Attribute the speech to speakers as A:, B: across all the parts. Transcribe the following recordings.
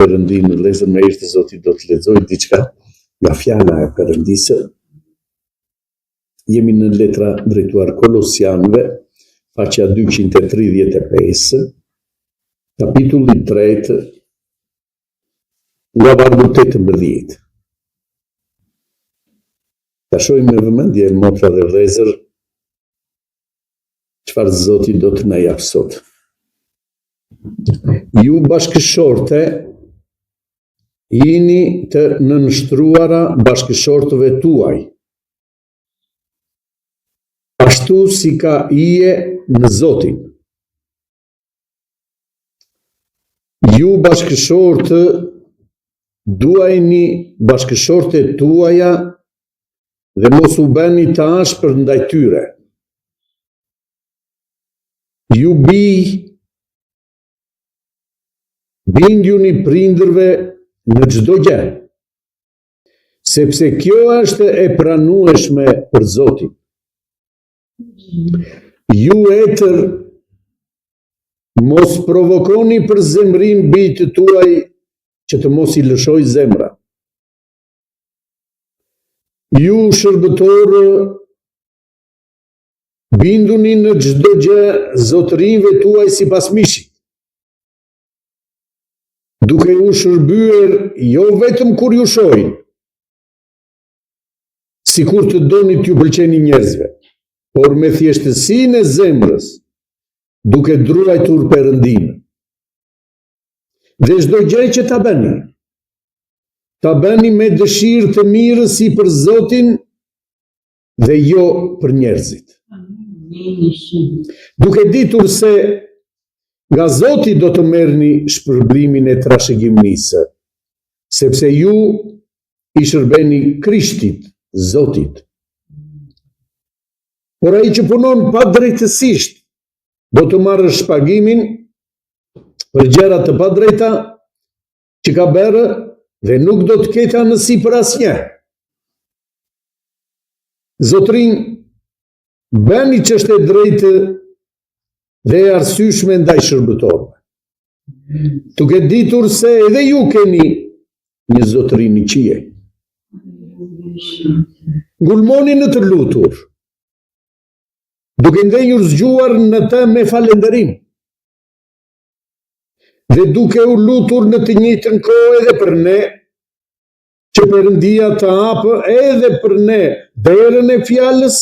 A: Perëndinë, vëllezër, me ishte Zoti do të lexoj diçka nga fjala e Perëndisë. Jemi në letra drejtuar Kolosianëve, faqja 235, kapitulli 3, nga vargu 18. Ta shohim me vëmendje, motra dhe vëllezër, çfarë Zoti do të na jap sot. Ju bashkëshorte, jini të nënshtruara bashkëshortëve tuaj, ashtu si ka hije në Zotin. Ju bashkëshortë, duajni bashkëshortet tuaja dhe mos u bëni të ashpër ndaj tyre. Ju bindjuni prindërve në çdo gjë, sepse kjo është e pranueshme për Zotin. Ju etër, mos provokoni për zemrim bijtë tuaj që të mos i lëshoj zemra. Ju shërbëtorë, binduni në çdo gjë zotërinjve tuaj sipas mishit, duke u shërbyer jo vetëm kur ju shohin, sikur të doni t'ju pëlqeni njerëzve, por me thjeshtësinë e zemrës, duke druajtur Perëndinë. Dhe çdo gjë që ta bëni me dëshirë të mirës si për Zotin dhe jo për njerëzit. Duke ditur se nga Zoti do të merrni shpërblimin e trashëgimisë, sepse ju i shërbeni Krishtit, Zotit. Por ai që punon pa drejtësisht, do të marrë shpagimin për gjëra të padrejta që ka bërë dhe nuk do të ketë anësi për asnjë. Zotrin, bëni ç'është e drejtë dhe e arsyeshme ndaj shërbëtorëve, duke ditur se edhe ju keni një Zotrin i qiej. Ngulmoni në të lutur, duke ndenjur zgjuar në të me falënderim, dhe duke u lutur në të njëjtën kohë edhe për ne, që Perëndia të hapë edhe për ne derën e fjalës,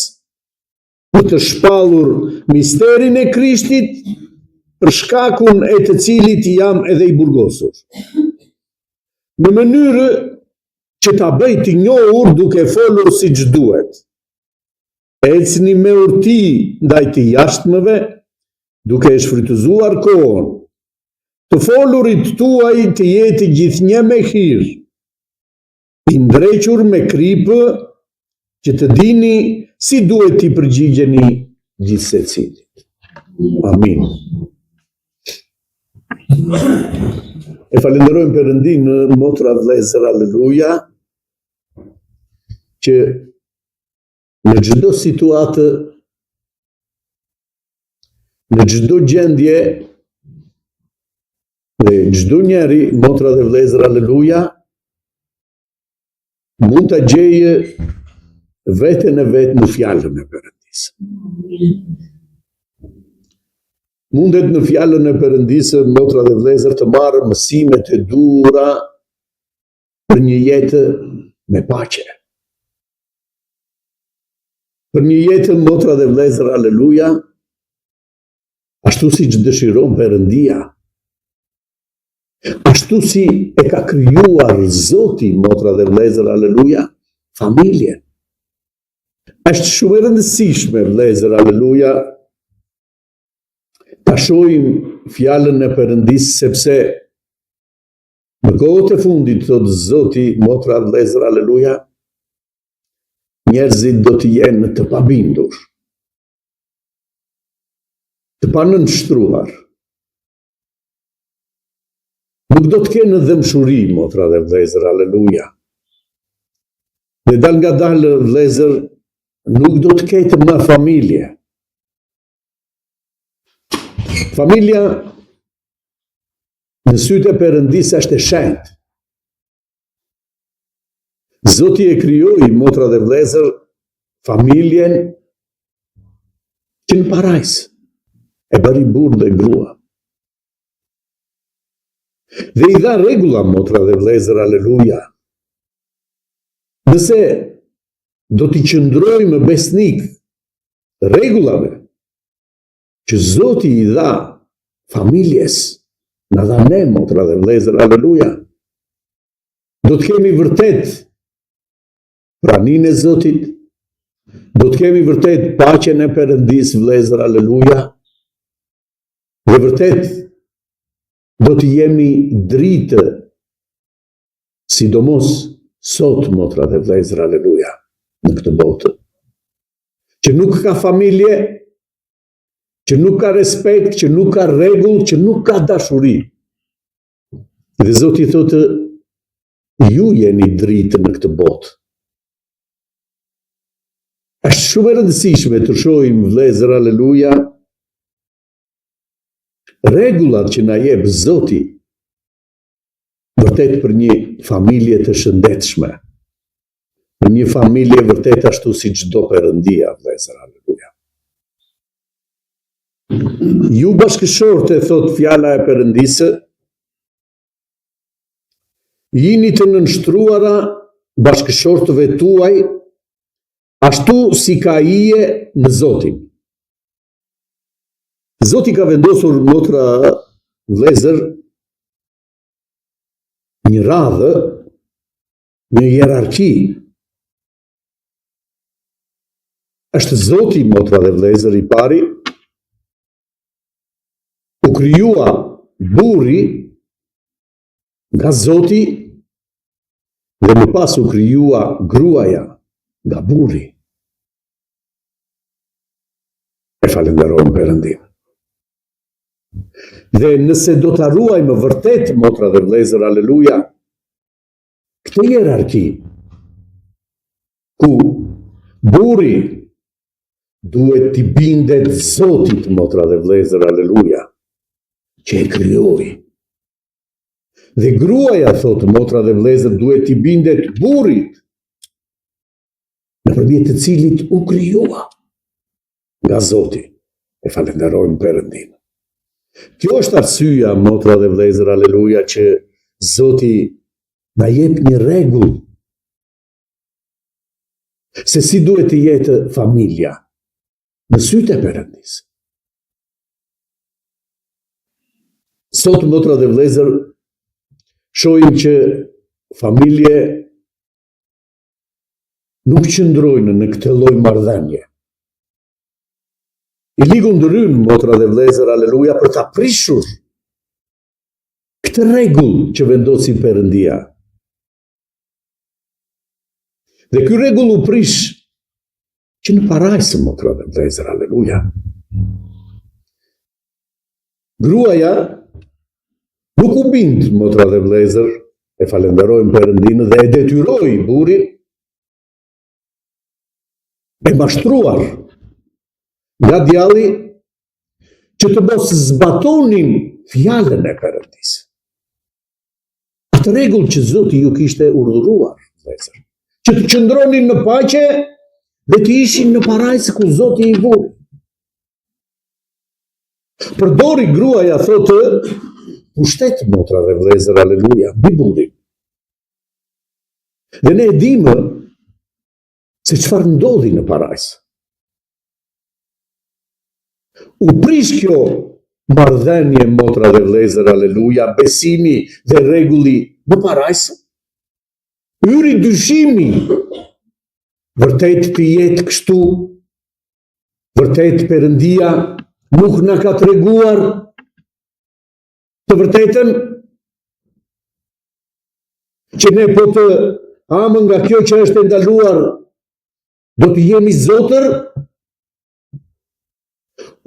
A: për të shpallur misterin e Krishtit, për shkakun e të cilit jam edhe i burgosur. Në mënyrë që ta bëj të njohur duke folur siç duhet. Ecni me urti ndaj të jashtëmëve, duke e shfrytëzuar kohën. Të folurit tuaj të jetë gjithnjë me hir, i ndrequr me kripë, që të dini si duhet t'i përgjigjeni gjithsecilit. Amin. E falenderojmë Perëndinë, motra vëllezër, aleluja, që në çdo situatë, në çdo gjendje, dhe çdo njeri, motra dhe vëllezër, aleluja, mund ta gjejë veten e vet në fjalën e Perëndisë. Mundet në fjalën e Perëndisë, motra dhe vëllezër, të marrë mësimet e duhura për një jetë me paqe. Për një jetë, motra dhe vëllezër, aleluja, ashtu siç dëshiron Perëndia, ashtu si e ka krijuar Zoti, motra dhe vëllezër, aleluja, familjen. Është shumë e rëndësishme, vëllezër, aleluja, ta shohim fjalën e Perëndisë, sepse në kohët e fundit, thotë Zoti, motra dhe vëllezër, aleluja, njerëzit do të jenë të pabindur, të panënshtruar. Nuk do të kenë dëmshuri, motra dhe vëllezër, aleluja. Dhe dal nga dalë, vëllezër, nuk do të ketë më familje. Familja në sytë e Perëndisë është e shenjtë. Zoti e krijoi, motra dhe vëllezër, familjen që në parajs e bëri burr dhe grua. Dhe i dha rregulla, motra dhe vëllezër, aleluja. Nëse do t'i qëndrojmë besnik rregullave që Zoti i dha familjes, na dha ne, motra dhe vëllezër, aleluja, do të kemi vërtet praninë e Zotit, do të kemi vërtet paqen e Perëndisë, vëllezër, aleluja, dhe vërtet do të jemi dritë, sidomos sot, motra dhe vëllezër, aleluja, në këtë botë, që nuk ka familje, që nuk ka respekt, që nuk ka rregull, që nuk ka dashuri. Dhe Zoti thotë, ju jeni dritë në këtë botë. Është shumë e rëndësishme të shohim, vëllezër, aleluja, rregullat që na jep Zoti vërtet për një familje të shëndetshme, për një familje vërtet ashtu si çdo perëndia, vëllezër, aleluja. Ju bashkëshorte, thot fjala e Perëndisë, jini të nënshtruara bashkëshortëve tuaj, ashtu si ka ije në Zotin. Zoti ka vendosur, motra, vëllezër, një radhë, një hierarki. Është Zoti, motra dhe vëllezër, i pari, u krijua burri nga Zoti dhe më pas u krijua gruaja nga burri. E falenderojmë Perëndin. Dhe nëse do ta ruajmë vërtet, motra dhe vëllezër, aleluja, këtë hierarki, ku burri duhet t'i bindet Zotit, motra dhe vëllezër, aleluja, që e krijoi. Dhe gruaja, thotë, motra dhe vëllezër, duhet t'i bindet burrit, nëpërmjet të cilit u krijua nga Zoti. E falenderojmë Perëndin. Kjo është arsyeja, motra dhe vëllezër, aleluja, që Zoti na jep një rregull se si duhet të jetë familja në sytë e Perëndisë. Sot, motra dhe vëllezër, shohim që familje nuk qëndrojnë në këtë lloj marrëdhënie. I ligu ndryn, motra dhe vëllezër, aleluja, për ta prishur këtë rregull që vendosi Perëndia. Dhe ky rregull u prish që në parajsë, motra dhe vëllezër, aleluja. Gruaja nuk u bind, motra dhe vëllezër, e falenderojmë Perëndin, dhe e detyroi burrin e mashtruar nga djalli që të mos zbatonin fjalën e Perëndisë. Atë rregull që Zoti ju kishte urdhëruar, vëllezër, që të qëndronin në paqe dhe të ishin në parajsë ku Zoti i vuri. Përdori gruaja, thotë, pushtet, motra dhe vëllezër, aleluja, mbi burrin. Dhe ne e dimë se çfarë ndodhi në parajsë. U prish kjo marrëdhënie, motra dhe vëllezër, aleluja, besimi dhe rregulli në parajsë. Hyri dyshimi, vërtet të jetë kështu, vërtet Perëndia nuk na ka treguar të vërtetën, që ne po të amë nga kjo që është ndaluar, do të jemi zotër.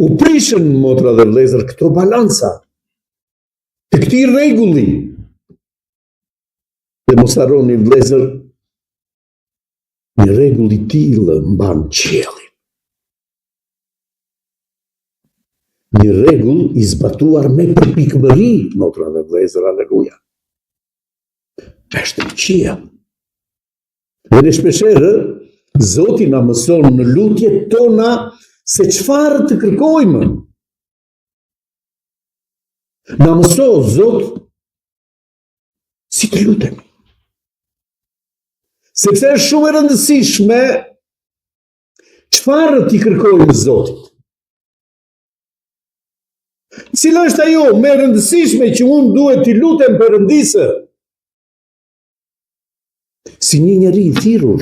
A: U prishën, motra dhe vëllezër, këto balanca të këtij rregulli. Dhe mos harroni, vëllezër, një rregull i tillë mban qiellin. një rregull i zbatuar me përpikëmëri, motra dhe vëllezër, aleluja. Është në qiell. Dhe në shpeshherë, Zoti na mëson në lutjet tona se çfarë të kërkojmë. Na mëson Zot si të lutemi. Sepse është shumë e rëndësishme çfarë t'i kërkojmë Zotit. Cila është ajo më e rëndësishme që unë duhet t'i lutem Perëndisë? Si një njeri i thirrur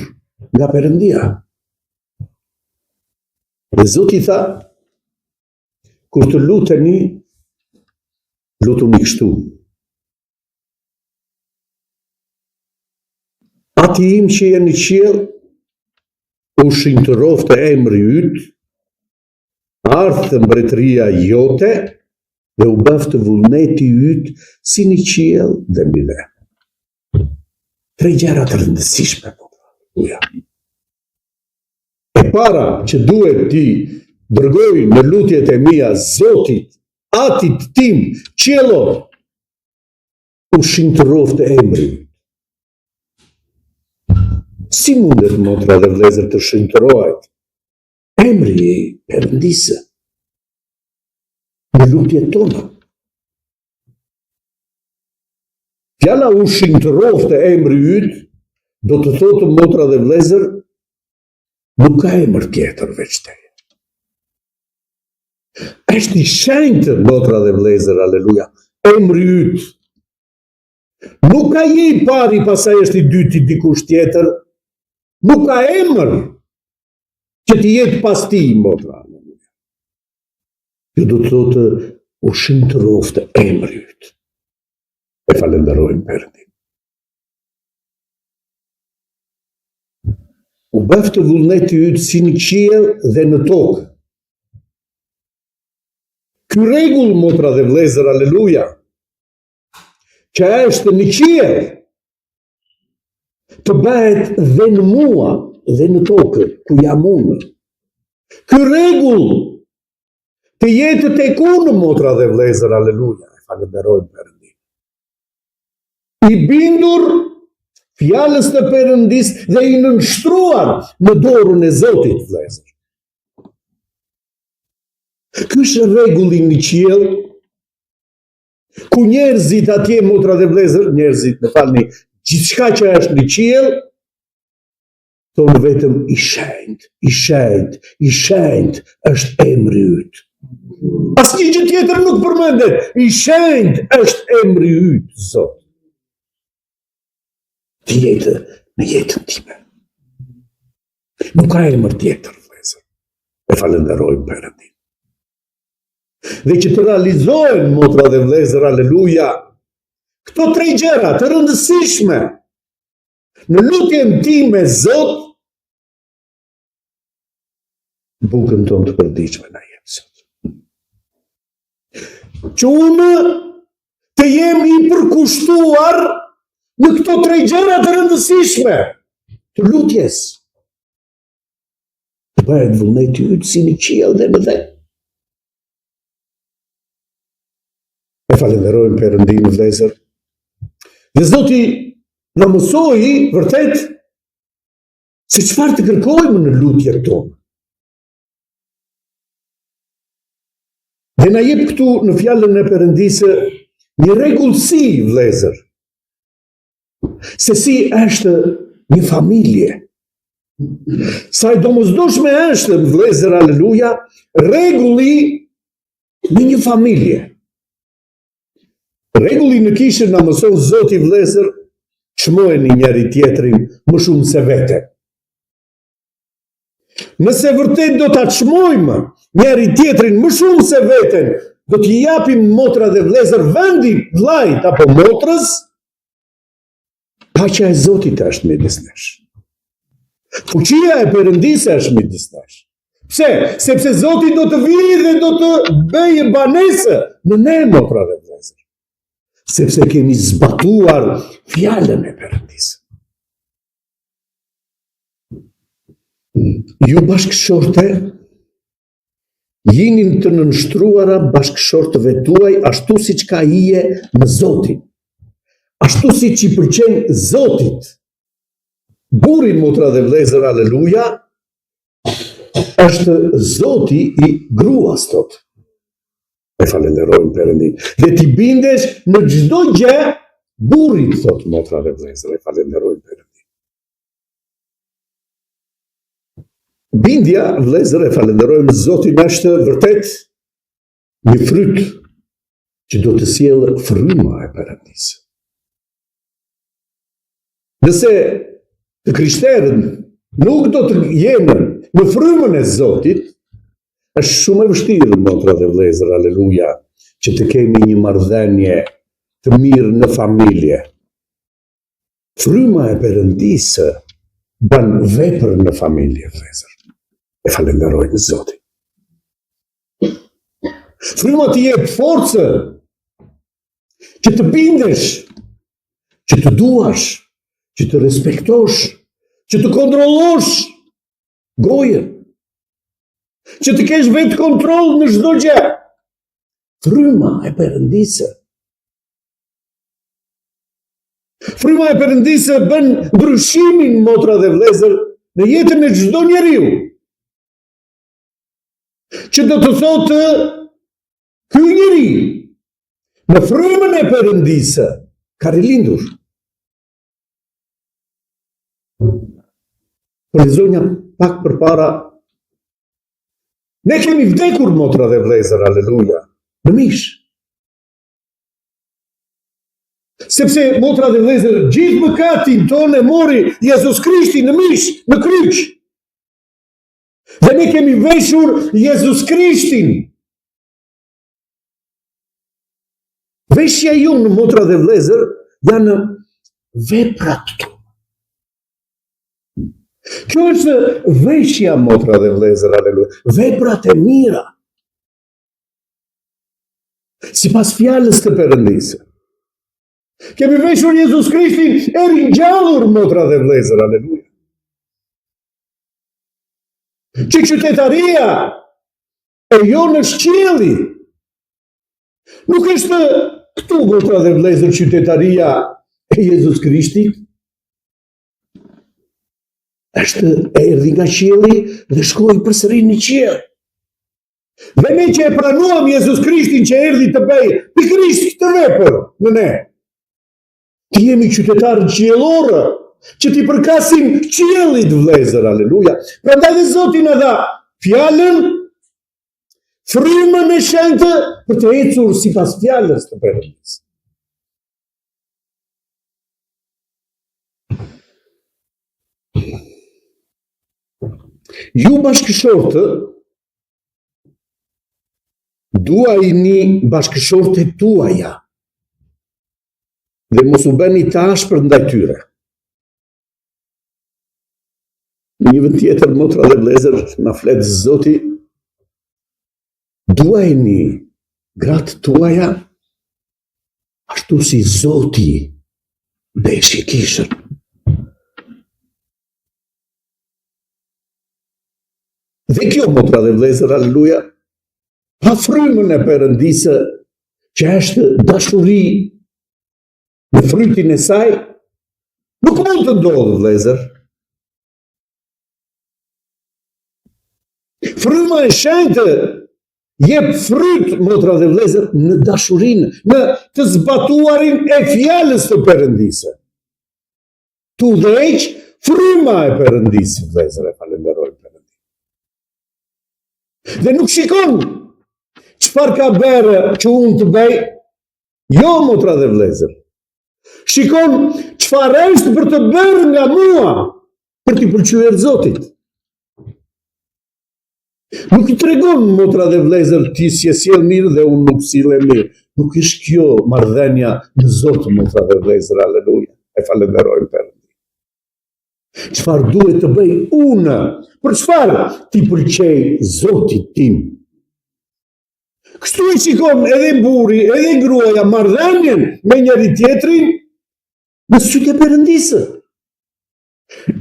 A: nga Perëndia. Dhe Zoti tha, kur të luteni, lutuni kështu. Ati im që je në qiell, u shinjtëroftë emri yt, ardhë mbretëria jote, dhe u bëftë vullneti yt si në qiell dhe mbi ne. 3 gjëra të rëndësishme. E para që duhet ti dërgoj në lutjet e mia Zotit, Atit tim, qiellor, u shinjtëroftë emri. Si mundet, motra dhe vëllezër, të shinjtërohet emri i Perëndisë në lutjet tona? Fjala u shinjtëroftë emri yt do të thotë, motra dhe vëllezër, nuk ka emër tjetër veç teje. Është i shenjtë, motra dhe vëllezër, aleluja, emri yt. Nuk ka je i pari, pastaj është i dyti dikush tjetër. Nuk ka emër që të jetë pas ti, motra. Ju do të thotë u shinjtëroftë emri yt. E falenderojmë Perëndin. U bëftë vullneti yt si në qiell dhe në tokë. Ky rregull, motra dhe vëllezër, aleluja, që është në qiell, të bëhet dhe në mua dhe në tokë, ku jam unë. Ky rregull të jetë tek unë, motra dhe vëllezër, aleluja, e falenderojmë Perëndin. I bindur fjalës të Perëndisë dhe i nënshtruar në dorën e Zotit, vëllezër. Ky është rregulli në qiell, ku njerëzit atje, motra dhe vëllezër, njerëzit, më falni, gjithçka që është në qiell, thonë vetëm i shenjtë, i shenjtë, i shenjtë është emri yt. Asnjë gjë tjetër nuk përmendet. I shenjtë është emri yt, Zot. Të jetë në jetën time. Nuk ka emër tjetër, vëllezër. E falenderojmë Perëndin. Dhe që të realizohen, motra dhe vëllezër, aleluja, këto 3 gjëra të rëndësishme në lutjen time, Zot, bukën tonë të përditshme na jep, Zot. Që unë të jem i përkushtuar në këto 3 gjëra të rëndësishme të lutjes. Të bëhet vullneti yt si në qiell dhe në dhe. E falenderojmë Perëndin, vëllezër. Dhe Zoti na mësoi vërtet se çfarë të kërkojmë në lutjet tona. Dhe na jep këtu në fjalën e Perëndisë një rregullsi, vëllezër. Se si është një familje. Sa i domosdoshme është, vëllezër, aleluja, rregulli në një familje. Rregulli në kishën na mëson Zoti, vëllezër, çmojeni njëri tjetrin më shumë se vete. Nëse vërtet do ta çmojmë njëri tjetrin më shumë se veten, do t'i japim, motra dhe vëllezër, vendin vllajt apo motrës, paqja e Zotit është midis nesh. Fuqia e Perëndisë është midis nesh. Pse? Sepse Zoti do të vijë dhe do të bëjë banesë në ne, motra dhe vëllezër. Sepse kemi zbatuar fjalën e Perëndisë. Ju bashkëshorte, jinin të nënshtruara bashkëshortëve tuaj ashtu siç ka hije në Zotin. Ashtu siç I pëlqen Zotit. Burri, motra dhe vëllezër, aleluja, është Zoti I gruas tot. E falenderojmë Perëndin. Dhe ti bindesh në çdo gjë burrit, thot motra dhe vëllezër, e falenderojmë Perëndin. Bindja, vëllezër, e falenderojmë Zotin, është vërtet një fryt që do të sjellë fryma e Perëndisë. Nëse të krishterët nuk do të jenë në frymën e Zotit, është shumë e vështirë, motra dhe vëllezër, aleluja, që të kemi një marrëdhënie të mirë në familje. Fryma e Perëndisë bën vepër në familje, vëllezër. E falenderojmë Zotin. Fryma të jep forcë, që të bindesh, që të duash, që të respektosh, që të kontrollosh gojën, që të kesh vetë kontroll në çdo gjë. Fryma e Perëndisë. Fryma e Perëndisë bën ndryshimin, motra dhe vëllezër, në jetën e çdo njeriu. Që do të thotë ky njeri në frymën e Perëndisë ka rilindur. Përlizonja pak përpara, ne kemi vdekur, motra dhe vëllezër, aleluja, në mish. Sepse, motra dhe vëllezër, gjithë mëkatin tonë e mori Jezus Krishti në mish, në kryq. Dhe ne kemi veshur Jezus Krishtin. Veshja jonë, motra dhe vëllezër, janë veprat tonë. Kjo është veshja, motra dhe vëllezër, aleluja, veprat e mira. Sipas fjalës të Perëndisë. Kemi veshur Jezus Krishtin e ringjallur, motra dhe vëllezër, aleluja. Që qytetaria e jonë është qielli. Nuk është këtu, motra dhe vëllezër, qytetaria e Jezus Krishtit. Është erdhi nga qielli dhe shkoi përsëri në qiell. Dhe ne që e pranuam Jezus Krishtin që erdhi të bëjë pikërisht këtë vepër në ne, të jemi qytetarë qiellorë, që t'i përkasim qiellit, vëllezër, aleluja. Prandaj dhe Zoti na dha fjalën, frymën e shenjtë për të ecur sipas fjalës të Perëndisë. Ju bashkëshortë, duajini bashkëshortet tuaja dhe mos u bëni të ashpër ndaj tyre. Në një vend tjetër, motra dhe vëllezër, na flet Zoti, duajini gratë tuaja ashtu si Zoti beshi kishën. Dhe kjo, motra dhe vëllezër, aleluja, pa frymën e Perëndisë, që është dashuri në frytin e saj, nuk mund të ndodhë, vëllezër. Fryma e shenjtë jep fryt, motra dhe vëllezër, në dashurinë, në të zbatuarin e fjalës të Perëndisë. Tu udhëheq fryma e Perëndisë, vëllezër, e falenderojmë Perëndin. Dhe nuk shikon çfarë ka bërë që unë të bëj, jo, motra dhe vëllezër. Shikon çfarë është për të bërë nga mua, për t'i pëlqyer Zotit. Nuk I tregon, motra dhe vëllezër, ti si e sjell mirë dhe unë nuk sille mirë. Nuk është kjo marrëdhënia në Zot, motra dhe vëllezër, aleluja. E falenderojmë Perëndin. Çfarë duhet të bëj unë? Për çfarë ti pëlqej Zotit tim? Kështu e shikon edhe burri, edhe gruaja marrëdhënien me njëri tjetrin në sytë e Perëndisë.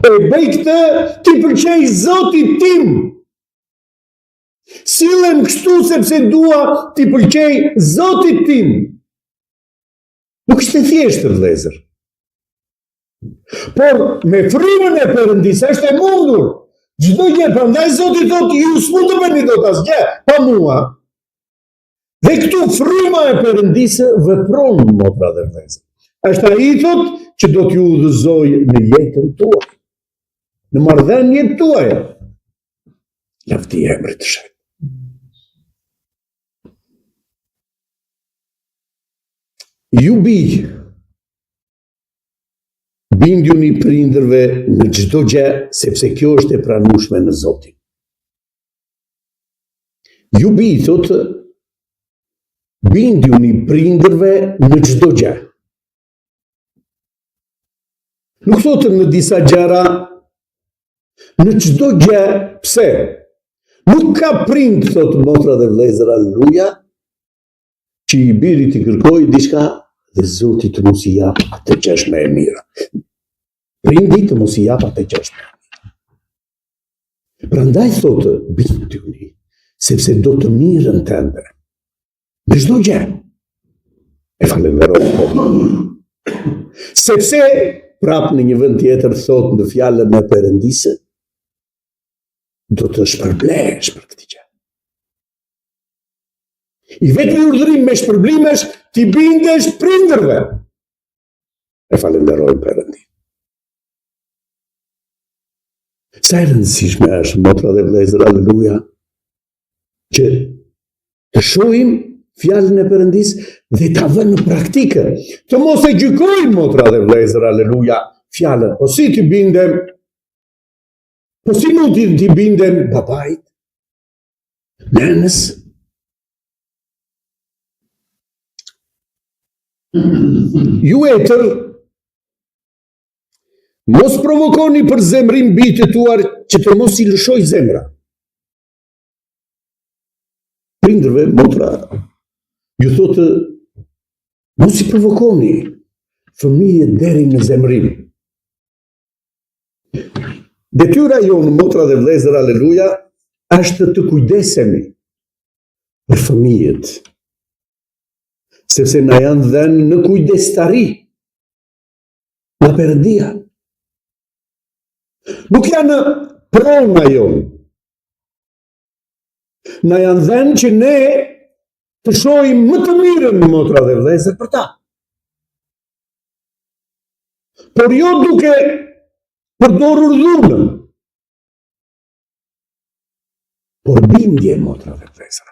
A: E bëj këtë, ti pëlqej Zotit tim. Silem kështu sepse dua t'i pëlqej Zotit tim. Nuk është e thjeshtë, vëllezër. Por me frymën e Perëndis është e mundur. Çdo gjë, prandaj Zoti thotë, ju s'mund të bëni dot asgjë pa mua. Dhe këtu fryma e Perëndisë vepron, motra dhe vëllezër. Është ai thotë që do t'ju udhëzoj në jetën tuaj, në marrëdhëniet tuaja. Lavdi emrit të Shenjtë. Ju bindjuni prindërve në çdo gjë, sepse kjo është e pranueshme në Zotin. Ju thotë, bindjuni prindërve në çdo gjë. Nuk thotë në disa gjëra, në çdo gjë, pse? Nuk ka prind, thotë motra dhe vëllezër, alleluja, që i birit i kërkoj diçka dhe Zoti të mos i jap atë që është më e mira. Prindi të mos i jap atë që është më e mira. Prandaj thotë, binduni, sepse do të mirën tënde. Në çdo gjë. E falenderoj. Sepse prap në një vend tjetër thotë në fjalën e Perëndisë, do të shpërblesh për këtë gjë. I vetmi urdhërim me shpërblim është t'i bindesh prindërve. E falenderoj Perëndin. Sa e rëndësishme është, motra dhe vëllezër, alleluja, që të shohim fjalën e Perëndis dhe ta vënë në praktikë. Të mos e gjykojmë, motra dhe vëllezër, alleluja, fjalën. Po si t'i bindem? Po si mund t'i bindem babait? Nënës? Ju etër, mos provokoni për zemrim bijtë tuar që të mos i lëshoj zemra. Prindërve, motra, ju thotë, mos i provokoni fëmijët deri në zemrim. Detyra jonë, motra dhe vëllezër, alleluja, është të kujdesemi për fëmijët, sepse na janë dhënë në kujdestari nga Perëndia. Nuk janë prona jonë. Na janë dhënë që ne të shohim më të mirën, motra dhe vëllezër, për ta. Por jo duke përdorur dhunën. Por bindje, motra dhe vëllezër.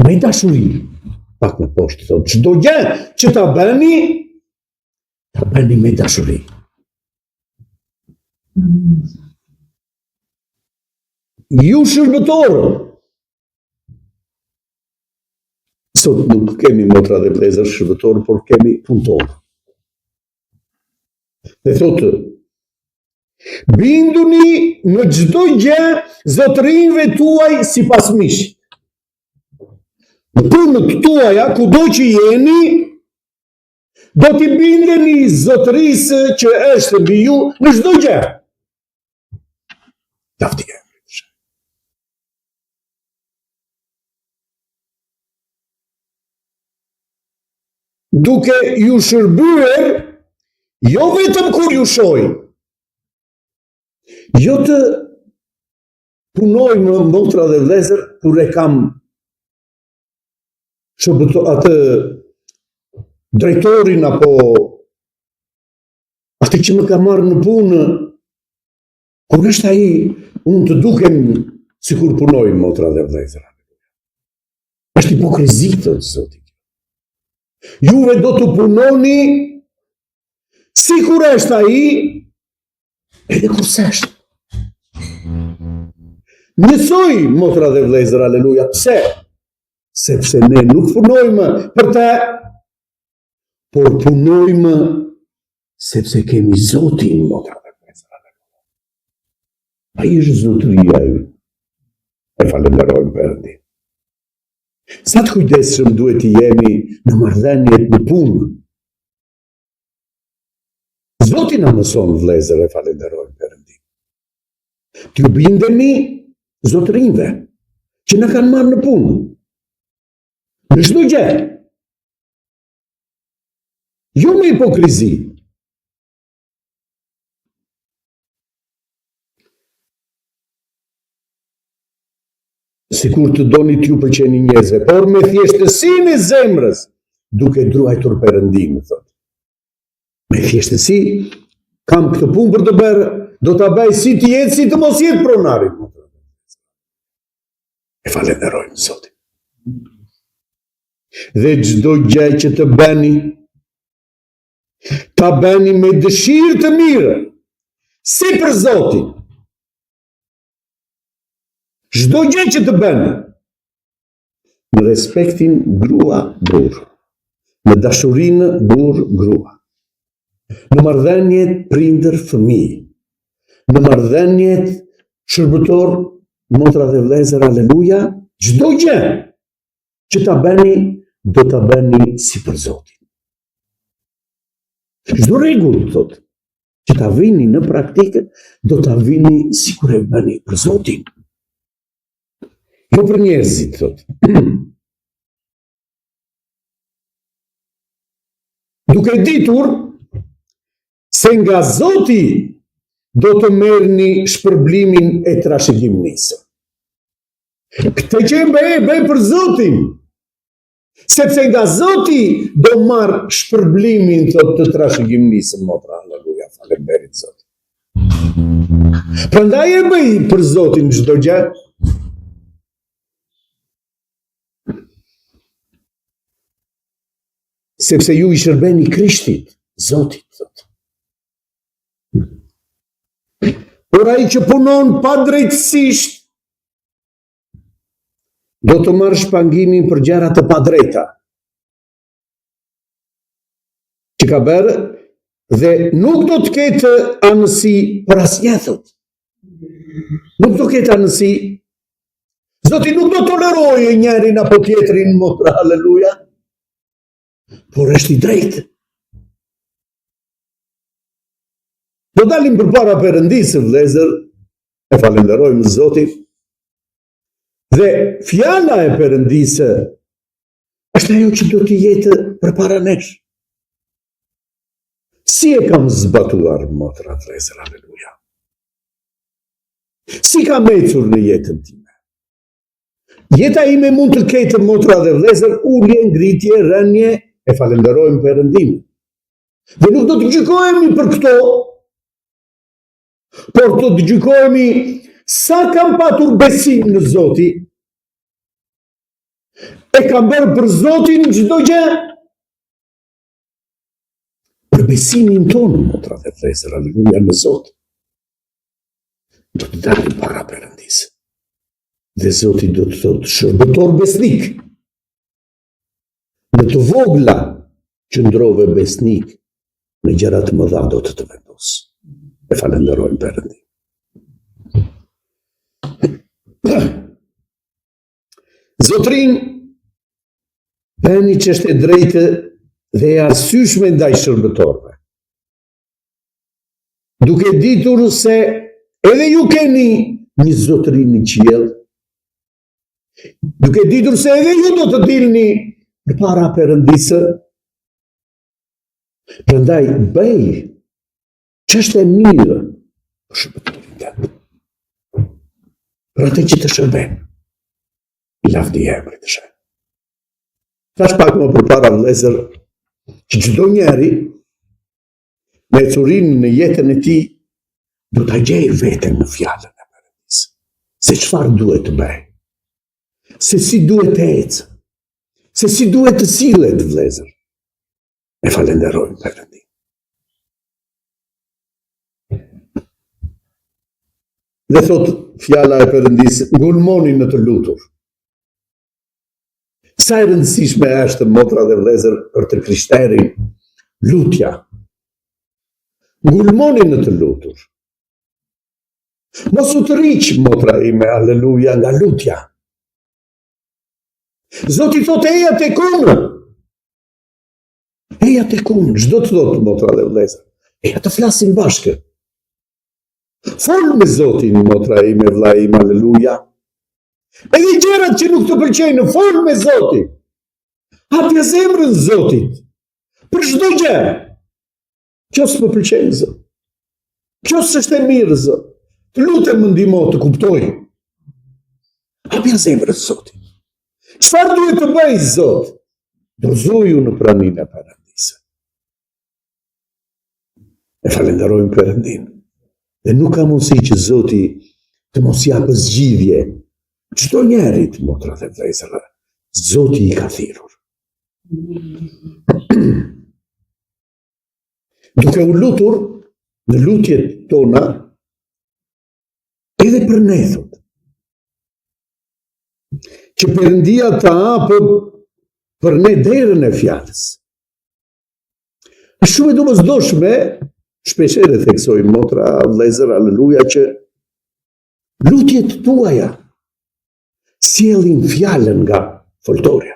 A: Me dashuri, pak më poshtë thotë, çdo gjë që ta bëni me dashuri. Ju shërbëtorë, sot nuk kemi, motra dhe vëllezër, shërbëtorë, por kemi punëtorë. Dhe thotë, binduni në çdo gjë zotërinjve tuaj sipas mishit. Në punët tuaja, kudo që jeni, do t'i bindeni zotërisë që është mbi ju në çdo gjë. Lavdi emrit të Shenjtë. Duke ju shërbyer, jo vetëm kur ju shohin. Jo të punojmë, motra dhe vëllezër, kur e kam atë drejtorin apo atë që më ka marrë në punë, kur është ai, unë të dukem sikur punoj, motra dhe vëllezër. Është hipokrizi, thotë Zoti. Juve do të punoni sikur është ai, edhe kur s'është. Njësoj, motra dhe vëllezër, aleluja, pse? Sepse ne nuk punojmë për te, por punojmë sepse kemi Zotin, motra dhe vëllezër. Ai është zotëria ju. E falenderojmë Perëndin. Sa të kujdesshëm duhet të jemi në marrëdhëniet në punë. Zoti na mëson, vëllezër, e falenderojmë Perëndin. T'ju bindemi zotërinjve, që në kanë marrë në punë. Në çdo gjë. Jo me hipokrizi. Sikur të doni t'ju pëlqeni njerëzve, por me thjeshtësinë e zemrës, duke druajtur Perëndimin, thotë. Me thjeshtësi, kam këtë punë për të bërë, do ta bëj si të jetë, si të mos jetë pronari. E falenderojmë Zotin. Dhe çdo gjë që të bëni, ta bëni me dëshirë të mirë, si për Zotin. Çdo gjë që të bëni, në respektin grua-burr, në dashurinë burr-grua, në marrëdhëniet prindër-fëmijë, në marrëdhëniet shërbëtor, motra dhe vëllezër, aleluja, çdo gjë që ta bëni, do ta bëni si për Zotin. Çdo rregull, thotë, që ta vini në praktikë, do ta vini sikur e bëni për Zotin. Jo për njerëzit, thotë. Duke ditur se nga Zoti do të merrni shpërblimin e trashëgimisë. Këtë që bëj për Zotin, sepse nga Zoti do marr shpërblimin të trashëgimisë, motra, halleluja, falënderit Zot. Prandaj e bëj për Zotin çdo gjë. Sepse ju i shërbeni Krishtit, Zotit, thotë. Por ai që punon pa drejtësisht, do të marrë shpangimin për gjëra të padrejta. Që ka bërë, dhe nuk do të ketë anësi për asnjë, thotë. Nuk do ketë anësi. Zoti nuk do tolerojë njërin apo tjetrin, motra, halleluja. Por është i drejtë. Do dalim përpara Perëndisë, vëllezër, e falenderojmë Zotin. Dhe fjala e Perëndisë është ajo që do të jetë përpara nesh. Si e kam zbatuar, motra, vëllezër, aleluja. Si kam ecur në jetën time. Jeta ime mund të ketë, motra dhe vëllezër, ulje, ngritje, rënje, e falenderojmë Perëndimin. Dhe nuk do të gjykohemi për këto, por do të gjykohemi sa kam patur besim në Zoti, e kam bërë për Zotin çdo gjë, për besimin tonë, motra dhe vëllezër, aleluja, në Zot. Do të dalim para Perëndisë. Dhe Zoti do të thotë shërbëtor besnik. Në të vogla qëndrove besnik, në gjëra të mëdha do të vendos. E falenderojmë Perëndin. Zotrin, bëni çështje e drejtë dhe e arsyeshme ndaj shërbëtorëve. Duke ditur se edhe ju keni një zotërin në qiell, duke ditur se edhe ju do të dilni përpara Perëndisë, prandaj bëj çështje mirë për shërbëtorin tënd. Për atë që të shërben, lavdi e emrit të Shenjtë. Thash pak më përpara, vëllezër, që çdo njeri me ecurinë në jetën e tij do ta gjejë veten në fjalën e Perëndisë. Se çfarë duhet të bëj? Se si duhet të ecë? Se si duhet të sillet, vëllezër? E falenderojmë Perëndin. Dhe thot fjala e Perëndisë, ngulmoni në të lutur. Sa e rëndësishme është, motra dhe vëllezër, për të krishterin, lutja. Ngulmoni në të lutur. Mos u tërhiq, motra ime, aleluja, nga lutja. Zoti thot eja tek unë. Eja tek unë, çdo të thot, motra dhe vëllezër. Eja të flasim bashkë. Fol me Zotin, motra ime, vëlla ime, aleluja. Edhe gjërat që nuk të pëlqejnë, fol me Zotin. Hapja zemrën Zotit. Për çdo gjë. Qoftë më pëlqejnë Zot. Qoftë është e mirë Zot. Të lutem më ndihmo të kuptoj. Hapja zemrën Zotit. Çfarë duhet të bëj Zot? Dorëzoju në praninë e Perëndisë. E falenderojmë Perëndin. Dhe nuk ka mundësi që Zoti të mos japë zgjidhje çdo njerit, motra dhe vëllezër. Zoti i ka thirrur. Duke u lutur në lutjet tona, edhe për ne, thot, që Perëndia ta hapë për ne derën e fjalës. Është shumë e domosdoshme, shpeshherë theksojmë motra, vëllezër, aleluja, që lutjet tuaja sjellin fjalën nga foltorja.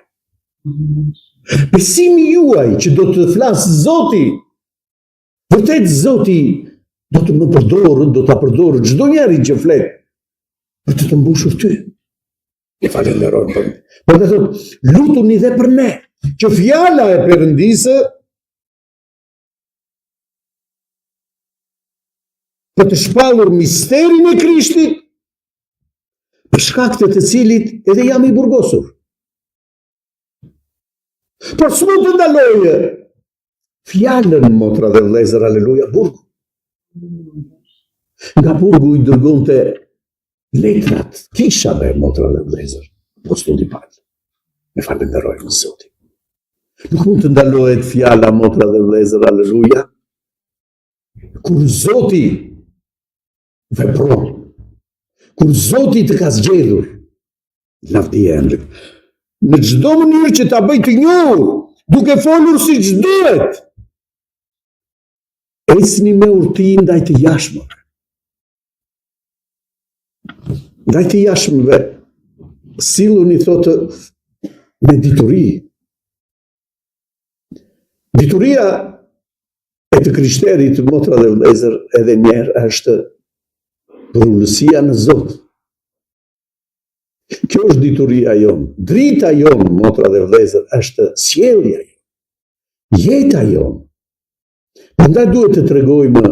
A: Besimi juaj që do të flasë Zoti, vërtet Zoti do të më përdorë, do ta përdorë çdo njeri që flet për të mbushur ty. E falenderojmë për ne. Por të thot, lutuni dhe për ne, që fjala e Perëndisë për të shpallur misterin e Krishtit, për shkak të cilit edhe jam i burgosur. Por s'mund të ndaloje fjalën, motra dhe vëllezër, aleluja, burgu. Nga burgu i dërgonte letrat, kishave, motra dhe vëllezër, apostulli Pavli. Ne falenderojmë Zotin. Nuk mund të ndalohet fjala, motra dhe vëllezër, aleluja, kur Zoti vepron, kur Zoti të ka zgjedhur, lavdi e emrit, në çdo mënyrë që ta bëj të njohur, duke folur siç duhet. Ecni me urti ndaj të jashtëve. Ndaj të jashtëve, silluni, thotë, me dituri. Dituria e të krishterit, motra dhe vëllezër, edhe njerë është përullësia në Zot. Kjo është dituria jonë. Drita jonë, motra dhe vëllezër, është sjellja jonë. Jeta jonë. Prandaj duhet të tregojmë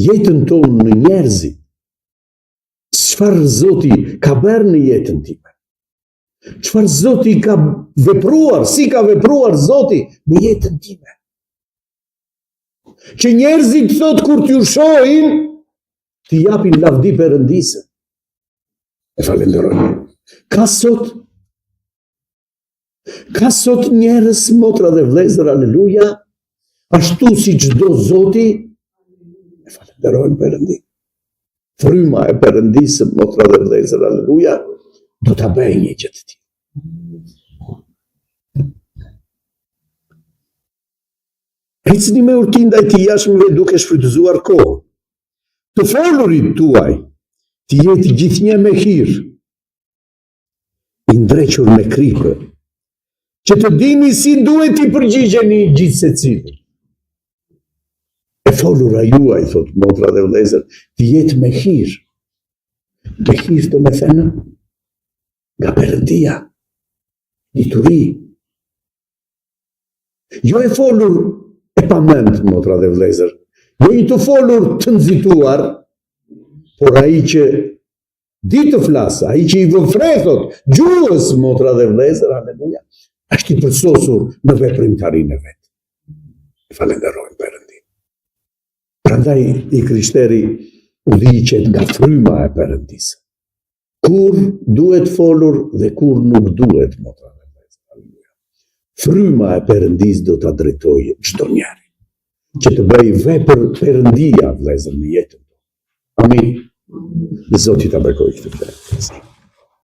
A: jetën tonë në njerëzit. Çfarë Zoti ka bërë në jetën time? Çfarë Zoti ka vepruar, si ka vepruar Zoti në jetën time? Që njerëzit thot kur t'ju shohin, t'i japin lavdi Perëndisë. E falenderojmë. Ka sot njerëz, motra dhe vëllezër, aleluja, ashtu si çdo Zoti, e falenderojmë Perëndin. Fryma e Perëndisë, motra dhe vëllezër, aleluja, do ta bëjë një gjë të tillë. Ecni me urti ndaj të jashtëve duke shfrytëzuar kohën. Të folurit tuaj të jetë gjithnjë me hir, i ndrequr me kripë, që të dini si duhet i përgjigjeni gjithë secili. E folura juaj, thot motra dhe vëllezër, të jetë me hir. Me hir të me thënë, nga Perëndia, dituri. Jo e folur e pamend, motra dhe vëllezër, jo i të folur të nxituar, por ai që di të flasë, ai që i vëfre, thot, gjuhës, motra dhe vëllezër, aleluja, është i përsosur në veprimtarinë e vet. Falenderojmë Perëndin. Prandaj i krishteri udhiqet nga fryma e Perëndisë. Kur duhet folur dhe kur nuk duhet, motra dhe vëllezër, aleluja. Fryma e Perëndisë do ta drejtojë çdo njeri, që të bëj vepër Perëndia, vëllezër, në jetën. Amin. Zoti ta bekoj këtë.